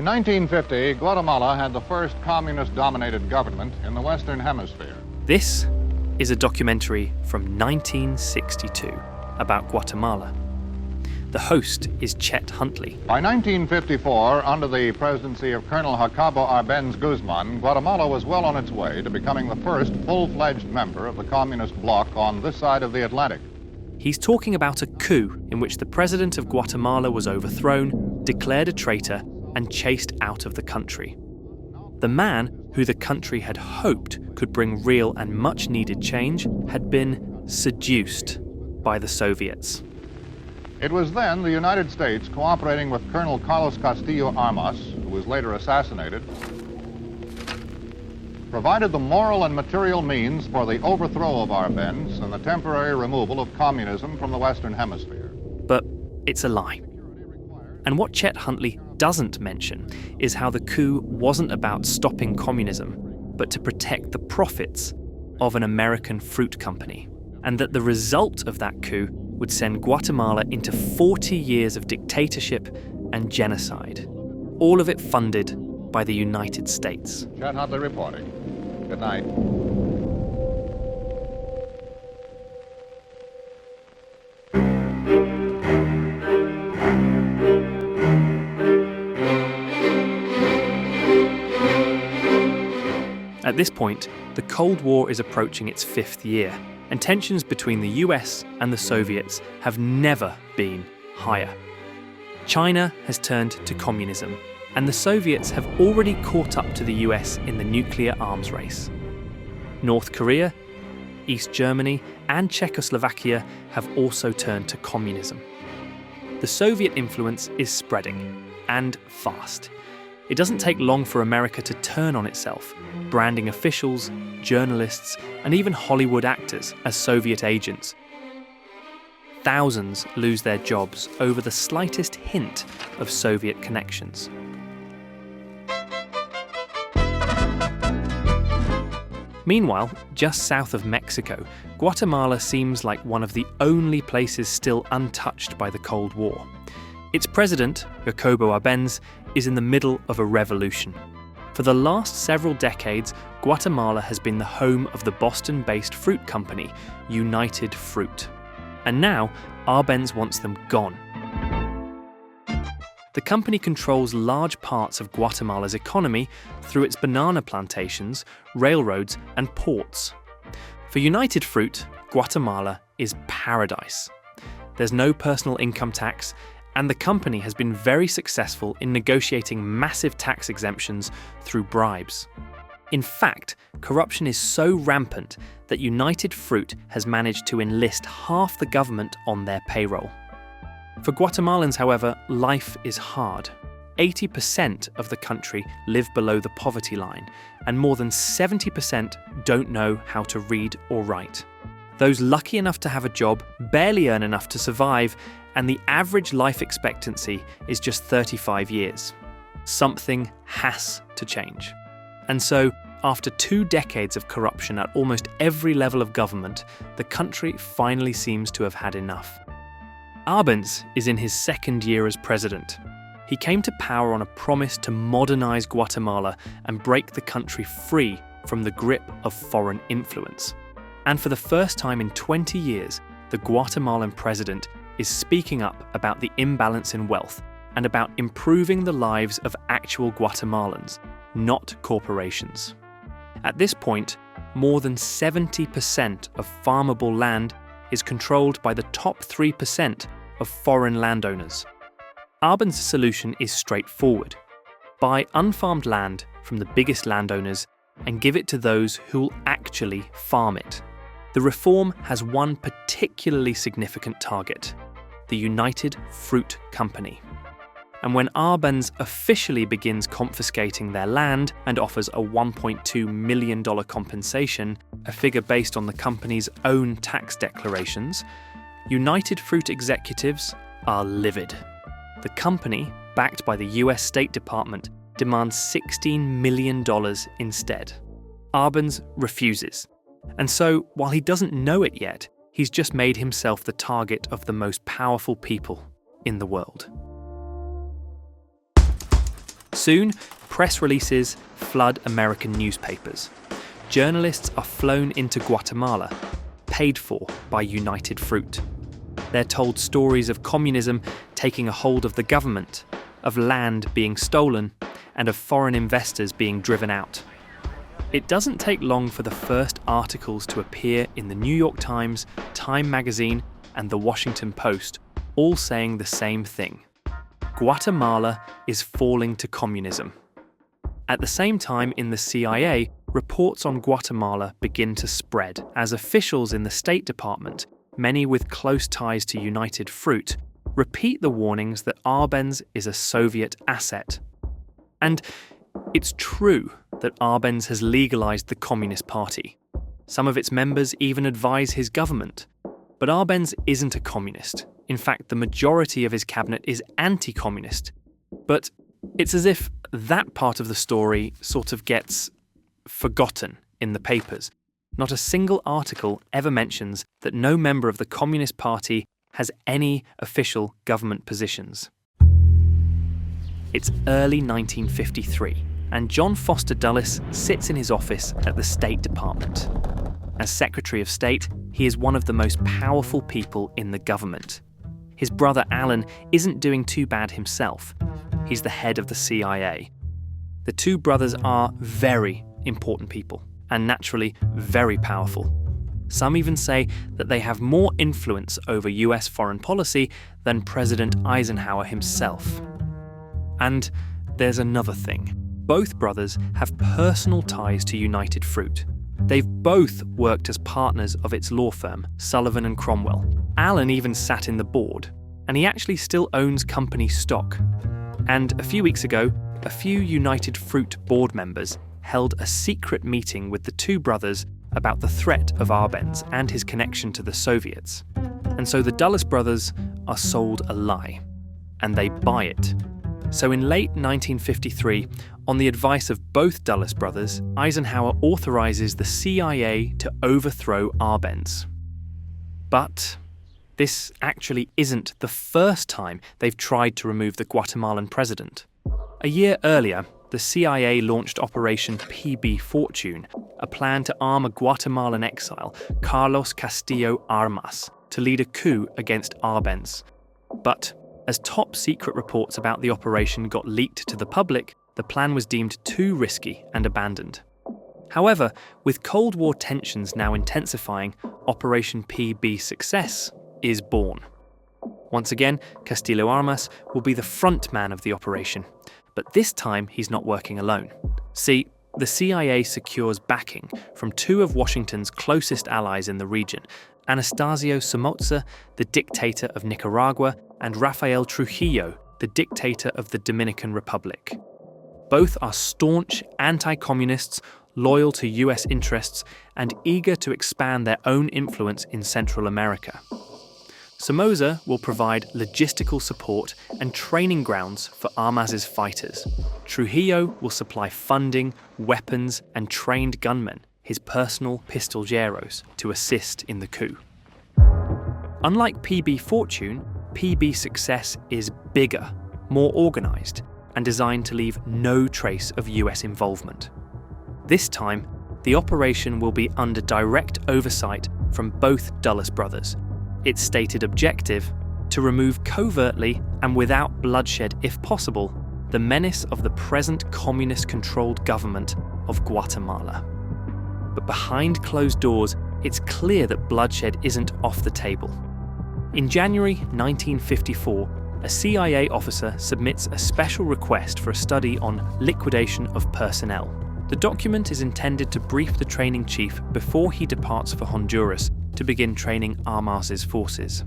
In 1950, Guatemala had the first communist-dominated government in the Western Hemisphere. This is a documentary from 1962 about Guatemala. The host is Chet Huntley. By 1954, under the presidency of Colonel Jacobo Arbenz Guzman, Guatemala was well on its way to becoming the first full-fledged member of the communist bloc on this side of the Atlantic. He's talking about a coup in which the president of Guatemala was overthrown, declared a traitor, and chased out of the country. The man who the country had hoped could bring real and much-needed change had been seduced by the Soviets. It was then the United States, cooperating with Colonel Carlos Castillo Armas, who was later assassinated, provided the moral and material means for the overthrow of Arbenz and the temporary removal of communism from the Western Hemisphere. But it's a lie. And what Chet Huntley doesn't mention is how the coup wasn't about stopping communism, but to protect the profits of an American fruit company, and that the result of that coup would send Guatemala into 40 years of dictatorship and genocide, all of it funded by the United States. Chet Huntley reporting. Good night. At this point, the Cold War is approaching its 5th year, and tensions between the US and the Soviets have never been higher. China has turned to communism, and the Soviets have already caught up to the US in the nuclear arms race. North Korea, East Germany, and Czechoslovakia have also turned to communism. The Soviet influence is spreading, and fast. It doesn't take long for America to turn on itself, branding officials, journalists, and even Hollywood actors as Soviet agents. Thousands lose their jobs over the slightest hint of Soviet connections. Meanwhile, just south of Mexico, Guatemala seems like one of the only places still untouched by the Cold War. Its president, Jacobo Arbenz, is in the middle of a revolution. For the last several decades, Guatemala has been the home of the Boston-based fruit company, United Fruit. And now, Arbenz wants them gone. The company controls large parts of Guatemala's economy through its banana plantations, railroads, and ports. For United Fruit, Guatemala is paradise. There's no personal income tax, and the company has been very successful in negotiating massive tax exemptions through bribes. In fact, corruption is so rampant that United Fruit has managed to enlist half the government on their payroll. For Guatemalans, however, life is hard. 80% of the country live below the poverty line, and more than 70% don't know how to read or write. Those lucky enough to have a job barely earn enough to survive, and the average life expectancy is just 35 years. Something has to change. And so, after 2 decades of corruption at almost every level of government, the country finally seems to have had enough. Arbenz is in his 2nd year as president. He came to power on a promise to modernize Guatemala and break the country free from the grip of foreign influence. And for the first time in 20 years, the Guatemalan president is speaking up about the imbalance in wealth and about improving the lives of actual Guatemalans, not corporations. At this point, more than 70% of farmable land is controlled by the top 3% of foreign landowners. Arbenz's solution is straightforward. Buy unfarmed land from the biggest landowners and give it to those who will actually farm it. The reform has one particularly significant target: the United Fruit Company. And when Arbenz officially begins confiscating their land and offers a $1.2 million compensation, a figure based on the company's own tax declarations, United Fruit executives are livid. The company, backed by the US State Department, demands $16 million instead. Arbenz refuses. And so, while he doesn't know it yet, he's just made himself the target of the most powerful people in the world. Soon, press releases flood American newspapers. Journalists are flown into Guatemala, paid for by United Fruit. They're told stories of communism taking a hold of the government, of land being stolen, and of foreign investors being driven out. It doesn't take long for the first articles to appear in the New York Times, Time magazine, and the Washington Post, all saying the same thing. Guatemala is falling to communism. At the same time, in the CIA, reports on Guatemala begin to spread as officials in the State Department, many with close ties to United Fruit, repeat the warnings that Arbenz is a Soviet asset. And it's true that Arbenz has legalized the Communist Party. Some of its members even advise his government. But Arbenz isn't a communist. In fact, the majority of his cabinet is anti-communist. But it's as if that part of the story sort of gets forgotten in the papers. Not a single article ever mentions that no member of the Communist Party has any official government positions. It's early 1953, and John Foster Dulles sits in his office at the State Department. As Secretary of State, he is one of the most powerful people in the government. His brother Alan isn't doing too bad himself. He's the head of the CIA. The two brothers are very important people, and naturally very powerful. Some even say that they have more influence over US foreign policy than President Eisenhower himself. And there's another thing. Both brothers have personal ties to United Fruit. They've both worked as partners of its law firm, Sullivan & Cromwell. Alan even sat in the board, and he actually still owns company stock. And a few weeks ago, a few United Fruit board members held a secret meeting with the two brothers about the threat of Arbenz and his connection to the Soviets. And so the Dulles brothers are sold a lie, and they buy it. So in late 1953, on the advice of both Dulles brothers, Eisenhower authorizes the CIA to overthrow Arbenz. But this actually isn't the first time they've tried to remove the Guatemalan president. A year earlier, the CIA launched Operation PB Fortune, a plan to arm a Guatemalan exile, Carlos Castillo Armas, to lead a coup against Arbenz. But as top-secret reports about the operation got leaked to the public, the plan was deemed too risky and abandoned. However, with Cold War tensions now intensifying, Operation PBSUCCESS is born. Once again, Castillo Armas will be the front man of the operation, but this time he's not working alone. See, the CIA secures backing from two of Washington's closest allies in the region, Anastasio Somoza, the dictator of Nicaragua, and Rafael Trujillo, the dictator of the Dominican Republic. Both are staunch anti-communists, loyal to US interests, and eager to expand their own influence in Central America. Somoza will provide logistical support and training grounds for Armas's fighters. Trujillo will supply funding, weapons, and trained gunmen, his personal pistoljeros, to assist in the coup. Unlike PB Fortune, PBSUCCESS is bigger, more organised, and designed to leave no trace of US involvement. This time, the operation will be under direct oversight from both Dulles brothers. Its stated objective: to remove covertly and without bloodshed if possible, the menace of the present communist-controlled government of Guatemala. But behind closed doors, it's clear that bloodshed isn't off the table. In January 1954, a CIA officer submits a special request for a study on liquidation of personnel. The document is intended to brief the training chief before he departs for Honduras to begin training Armas's forces.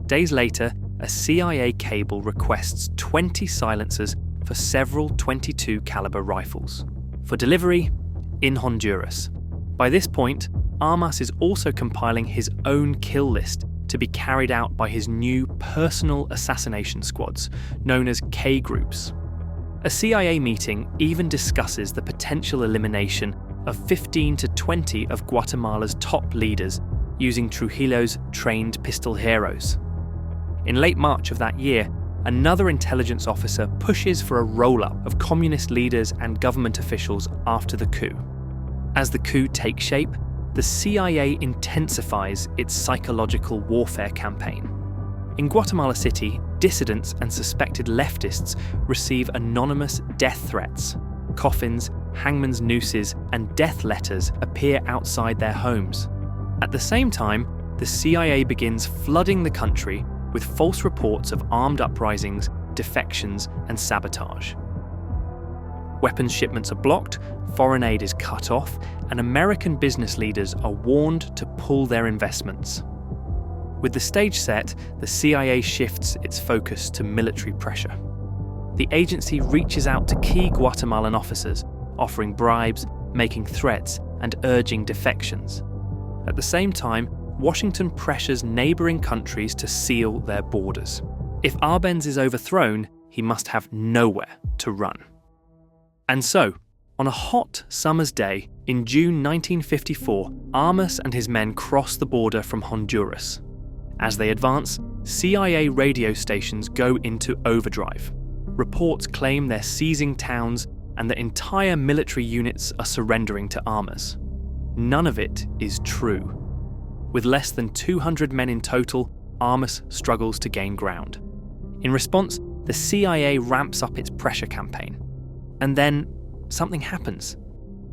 Days later, a CIA cable requests 20 silencers for several .22 caliber rifles for delivery in Honduras. By this point, Armas is also compiling his own kill list to be carried out by his new personal assassination squads, known as K groups. A CIA meeting even discusses the potential elimination of 15 to 20 of Guatemala's top leaders using Trujillo's trained pistoljeros. In late March of that year, another intelligence officer pushes for a roll-up of communist leaders and government officials after the coup. As the coup takes shape, the CIA intensifies its psychological warfare campaign. In Guatemala City, dissidents and suspected leftists receive anonymous death threats. Coffins, hangman's nooses, and death letters appear outside their homes. At the same time, the CIA begins flooding the country with false reports of armed uprisings, defections, and sabotage. Weapons shipments are blocked, foreign aid is cut off, and American business leaders are warned to pull their investments. With the stage set, the CIA shifts its focus to military pressure. The agency reaches out to key Guatemalan officers, offering bribes, making threats, and urging defections. At the same time, Washington pressures neighbouring countries to seal their borders. If Arbenz is overthrown, he must have nowhere to run. And so, on a hot summer's day in June 1954, Armas and his men cross the border from Honduras. As they advance, CIA radio stations go into overdrive. Reports claim they're seizing towns and that entire military units are surrendering to Armas. None of it is true. With less than 200 men in total, Armas struggles to gain ground. In response, the CIA ramps up its pressure campaign. And then something happens.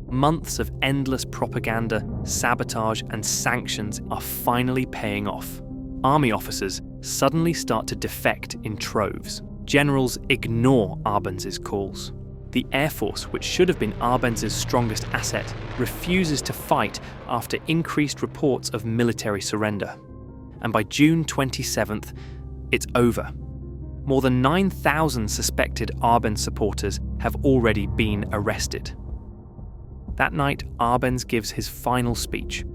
Months of endless propaganda, sabotage, and sanctions are finally paying off. Army officers suddenly start to defect in troves. Generals ignore Arbenz's calls. The Air Force, which should have been Arbenz's strongest asset, refuses to fight after increased reports of military surrender. And by June 27th, it's over. More than 9,000 suspected Arbenz supporters have already been arrested. That night, Arbenz gives his final speech.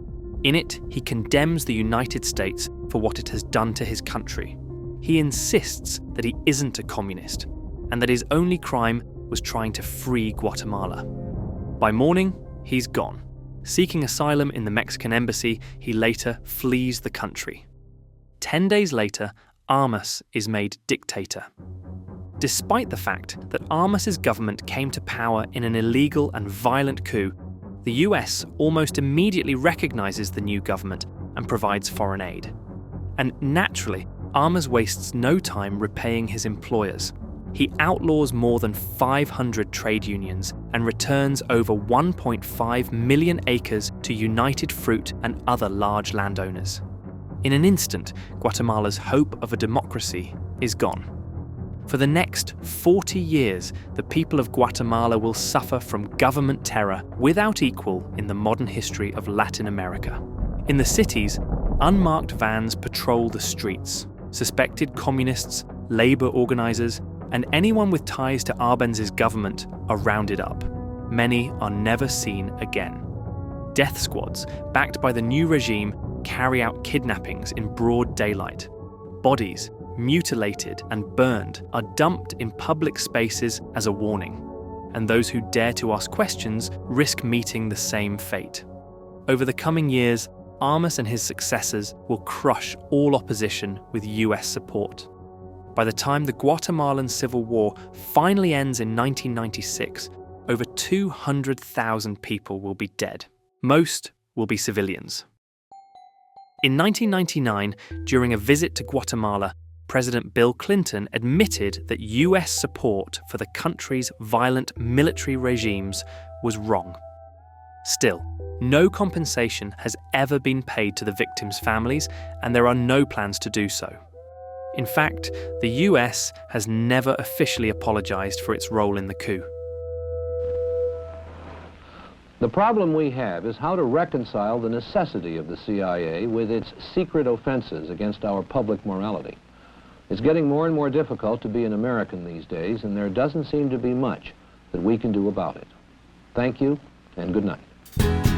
In it, he condemns the United States for what it has done to his country. He insists that he isn't a communist, and that his only crime was trying to free Guatemala. By morning, he's gone. Seeking asylum in the Mexican embassy, he later flees the country. 10 days later, Armas is made dictator. Despite the fact that Armas's government came to power in an illegal and violent coup, the US almost immediately recognizes the new government and provides foreign aid. And naturally, Armas wastes no time repaying his employers. He outlaws more than 500 trade unions and returns over 1.5 million acres to United Fruit and other large landowners. In an instant, Guatemala's hope of a democracy is gone. For the next 40 years, the people of Guatemala will suffer from government terror without equal in the modern history of Latin America. In the cities, unmarked vans patrol the streets. Suspected communists, labor organizers, and anyone with ties to Arbenz's government are rounded up. Many are never seen again. Death squads, backed by the new regime, carry out kidnappings in broad daylight. Bodies, mutilated and burned, are dumped in public spaces as a warning, and those who dare to ask questions risk meeting the same fate. Over the coming years, Armas and his successors will crush all opposition with US support. By the time the Guatemalan Civil War finally ends in 1996, over 200,000 people will be dead. Most will be civilians. In 1999, during a visit to Guatemala, President Bill Clinton admitted that US support for the country's violent military regimes was wrong. Still, no compensation has ever been paid to the victims' families, and there are no plans to do so. In fact, the US has never officially apologized for its role in the coup. The problem we have is how to reconcile the necessity of the CIA with its secret offenses against our public morality. It's getting more and more difficult to be an American these days, and there doesn't seem to be much that we can do about it. Thank you, and good night.